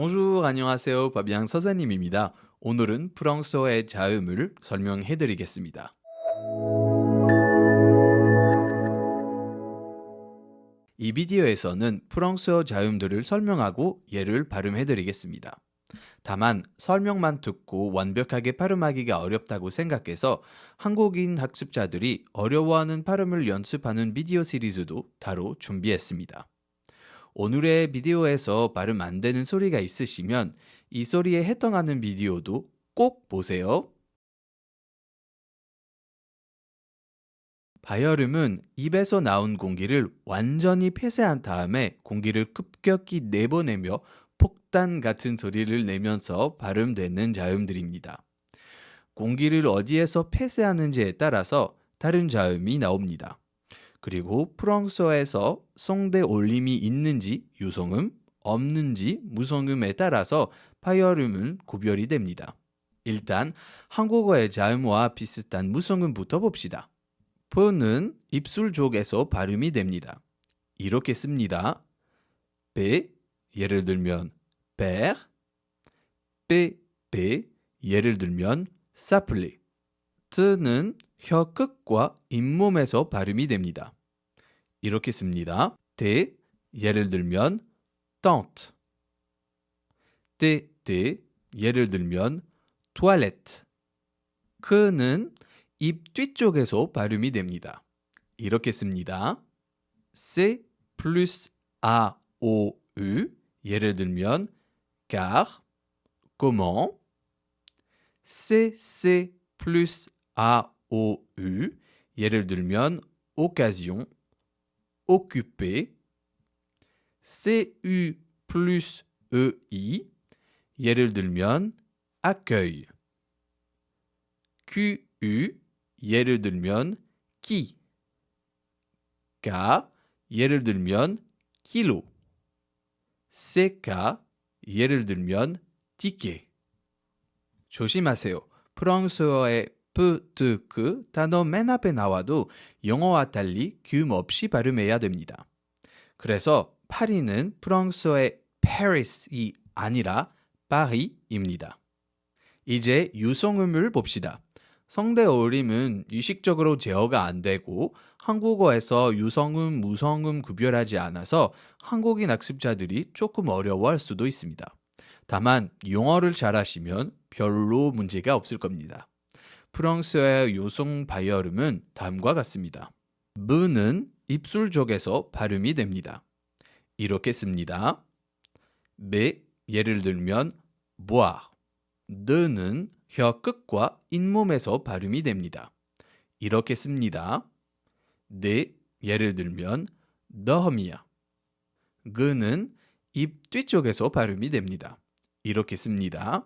Bonjour, 안녕하세요. 바비앙 서사님입니다. 오늘은 프랑스어의 자음을 설명해 드리겠습니다. 이 비디오에서는 프랑스어 자음들을 설명하고 예를 발음해 드리겠습니다. 다만 설명만 듣고 완벽하게 발음하기가 어렵다고 생각해서 한국인 학습자들이 어려워하는 발음을 연습하는 비디오 시리즈도 따로 준비했습니다. 오늘의 비디오에서 발음 안 되는 소리가 있으시면 이 소리에 해당하는 비디오도 꼭 보세요. 바이오름은 입에서 나온 공기를 완전히 폐쇄한 다음에 공기를 급격히 내보내며 폭탄 같은 소리를 내면서 발음되는 자음들입니다. 공기를 어디에서 폐쇄하는지에 따라서 다른 자음이 나옵니다. 그리고 프랑스어에서 성대 올림이 있는지 유성음, 없는지 무성음에 따라서 파열음은 구별이 됩니다. 일단 한국어의 자음과 비슷한 무성음부터 봅시다. p는 입술 쪽에서 발음이 됩니다. 이렇게 씁니다. p, 예를 들면 père, p, 예를 들면 s'appeler. t는 혀 끝과 잇몸에서 발음이 됩니다. 이렇게 씁니다. t, 예를 들면 tante. t, 예를 들면 toilette. k는 입 뒤쪽에서 발음이 됩니다. 이렇게 씁니다. c plus a, o, u, 예를 들면 car, comment. c plus a, o, u, 예를 들면 occasion, occuper. cu plus ei, 예를 들면 accueil. qu, 예를 들면 qui. k, 예를 들면 kilo. ck, 예를 들면 ticket. 조심하세요. 프랑스어의 p, t, q 단어 맨 앞에 나와도 영어와 달리 귐 없이 발음해야 됩니다. 그래서 파리는 프랑스어의 Paris이 아니라 Paris입니다. 이제 유성음을 봅시다. 성대 어림은 의식적으로 제어가 안 되고 한국어에서 유성음, 무성음 구별하지 않아서 한국인 학습자들이 조금 어려워할 수도 있습니다. 다만 영어를 잘하시면 별로 문제가 없을 겁니다. 프랑스어의 요성 바이어름은 다음과 같습니다. b는 입술 쪽에서 발음이 됩니다. 이렇게 씁니다. b, 예를 들면 boire. d는 혀 끝과 잇몸에서 발음이 됩니다. 이렇게 씁니다. d, 예를 들면 dormir. g는 입 뒤쪽에서 발음이 됩니다. 이렇게 씁니다.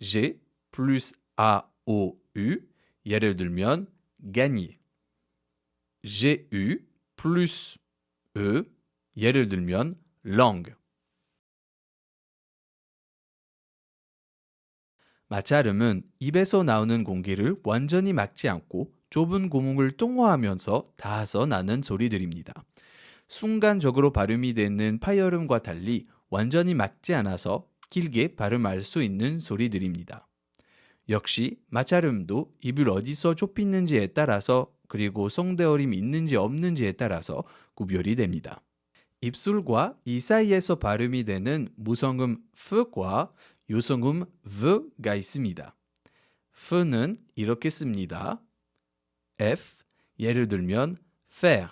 g plus a, o, u, 예를 들면 gagner. gu plus e, 예를 들면 langue. 마찰음은 입에서 나오는 공기를 완전히 막지 않고 좁은 구멍을 통과하면서 닿아서 나는 소리들입니다. 순간적으로 발음이 되는 파열음과 달리 완전히 막지 않아서 길게 발음할 수 있는 소리들입니다. 역시 마찰음도 입을 어디서 좁히는지에 따라서 그리고 성대어림이 있는지 없는지에 따라서 구별이 됩니다. 입술과 이 사이에서 발음이 되는 무성음 f과 요성음 v가 있습니다. f는 이렇게 씁니다. f, 예를 들면 faire.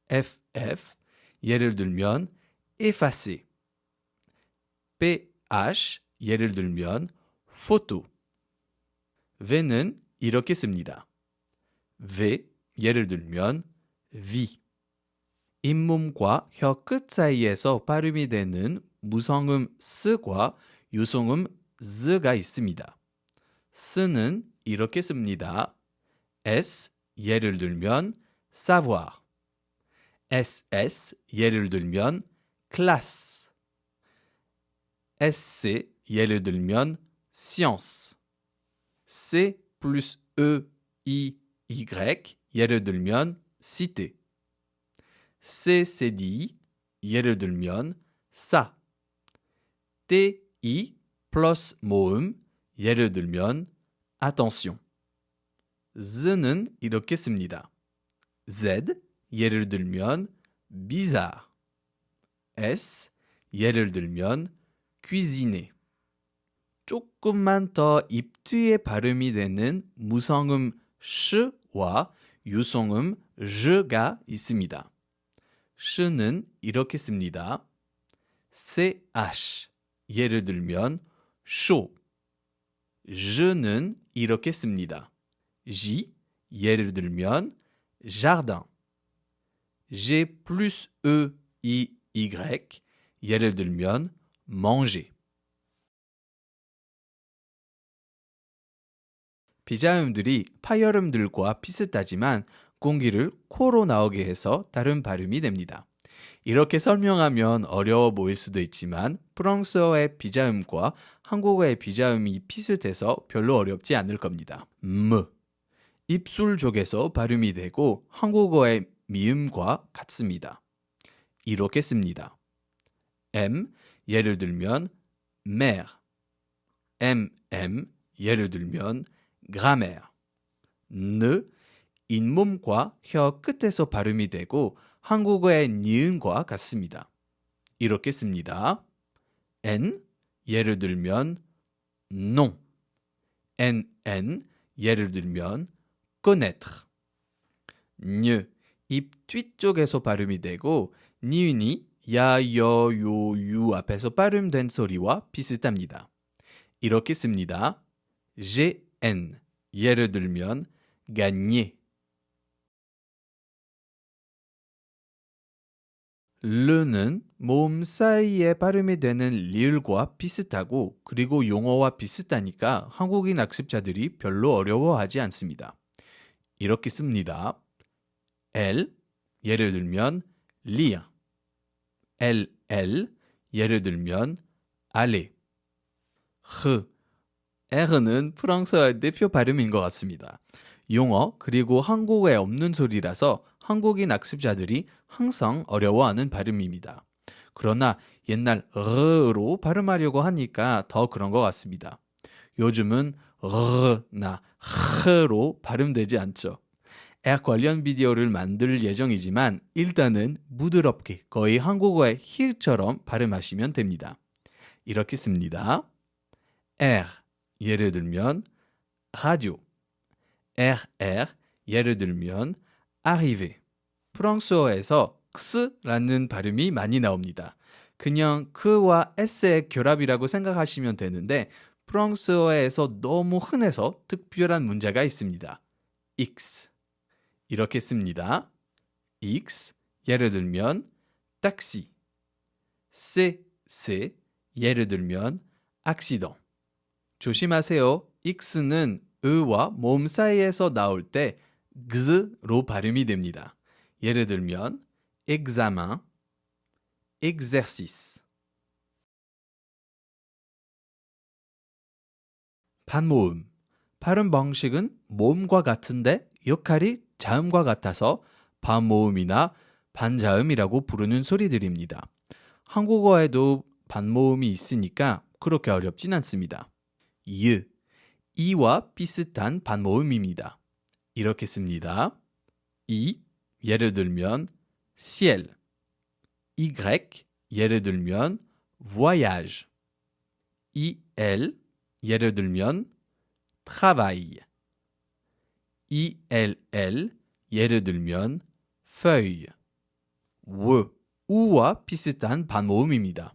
ff, 예를 들면 effacer. ph, 예를 들면 photo. v는 이렇게 씁니다. v, 예를 들면 vie. 잇몸과 혀 끝 사이에서 발음이 되는 무성음 s과 유성음 z가 있습니다. s는 이렇게 씁니다. s, 예를 들면 savoir. ss, 예를 들면 classe. sc, 예를 들면 science. c plus e, i, y, 예를 들면 cité. CCD, 예를 들면 싸. ti 플러스 모음, 예를 들면 attention. z는 이렇게 씁니다. z, 예를 들면 bizarre. s, 예를 들면 cuisiner. 조금만 더 입 뒤에 발음이 되는 무성음 sh와 유성음 z가 있습니다. sh는 이렇게 씁니다. ch, 예를 들면 chaud. z는 이렇게 씁니다. j, 예를 들면 jardin. g plus e, y, 예를 들면 manger. 비자음들이 파열음들과 비슷하지만 공기를 코로 나오게 해서 다른 발음이 됩니다. 이렇게 설명하면 어려워 보일 수도 있지만 프랑스어의 비자음과 한국어의 비자음이 비슷해서 별로 어렵지 않을 겁니다. 입술 쪽에서 발음이 되고 한국어의 미음과 같습니다. 이렇게 씁니다. 예를 들면 mère, 예를 들면 grammaire. 잇몸과 혀 끝에서 발음이 되고 한국어의 니은과 같습니다. 이렇게 씁니다. 예를 들면 non. 예를 들면 connaître. 입 뒤쪽에서 발음이 되고 니은이 야, 여, 요, 유 앞에서 발음된 소리와 비슷합니다. 이렇게 씁니다. 예를 들면 gagner. 르는 모음 사이에 발음이 되는 리을과 비슷하고 그리고 용어와 비슷하니까 한국인 학습자들이 별로 어려워하지 않습니다. 이렇게 씁니다. 예를 들면 lire. 예를 들면 aller. R는 프랑스어의 대표 발음인 것 같습니다. 용어 그리고 한국어에 없는 소리라서 한국인 학습자들이 항상 어려워하는 발음입니다. 그러나 옛날 르로 발음하려고 하니까 더 그런 것 같습니다. 요즘은 르나 흐로 발음되지 않죠. R 관련 비디오를 만들 예정이지만 일단은 부드럽게 거의 한국어의 히읗처럼 발음하시면 됩니다. 이렇게 씁니다. R, 예를 들면 라디오. 예를 들면 arriver. 프랑스어에서 x라는 발음이 많이 나옵니다. 그냥 그와 s의 결합이라고 생각하시면 되는데 프랑스어에서 너무 흔해서 특별한 문제가 있습니다. x. 이렇게 씁니다. x, 예를 들면 taxi. c, 예를 들면 accident. 조심하세요. x는 으와 모음 사이에서 나올 때 g로 발음이 됩니다. 예를 들면 examen, exercice. 반모음. 발음 방식은 모음과 같은데 역할이 자음과 같아서 반모음이나 반자음이라고 부르는 소리들입니다. 한국어에도 반모음이 있으니까 그렇게 어렵진 않습니다. 이와 비슷한 반모음입니다. 이렇게 씁니다. 예를 들면 ciel. y, 예를 들면 voyage. 예를 들면 travail. 예를 들면 feuille. 우와 비슷한 반모음입니다.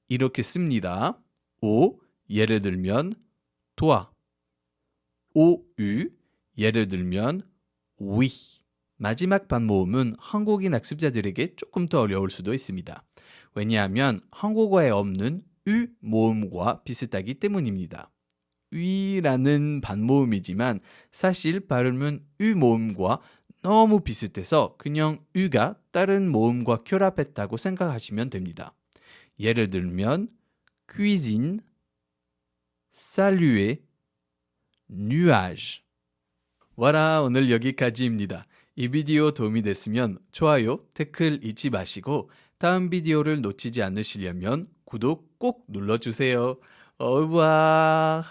이렇게 씁니다. 예를 들면 toi. 예를 들면 oui. 마지막 반모음은 한국인 학습자들에게 조금 더 어려울 수도 있습니다. 왜냐하면 한국어에 없는 ü 모음과 비슷하기 때문입니다. 위라는 반모음이지만 사실 발음은 ü 모음과 너무 비슷해서 그냥 ü가 다른 모음과 결합했다고 생각하시면 됩니다. 예를 들면 cuisine, saluer, nuage. 와라, 오늘 여기까지입니다. 이 비디오 도움이 됐으면 좋아요, 댓글 잊지 마시고 다음 비디오를 놓치지 않으시려면 구독 꼭 눌러주세요. 어우와.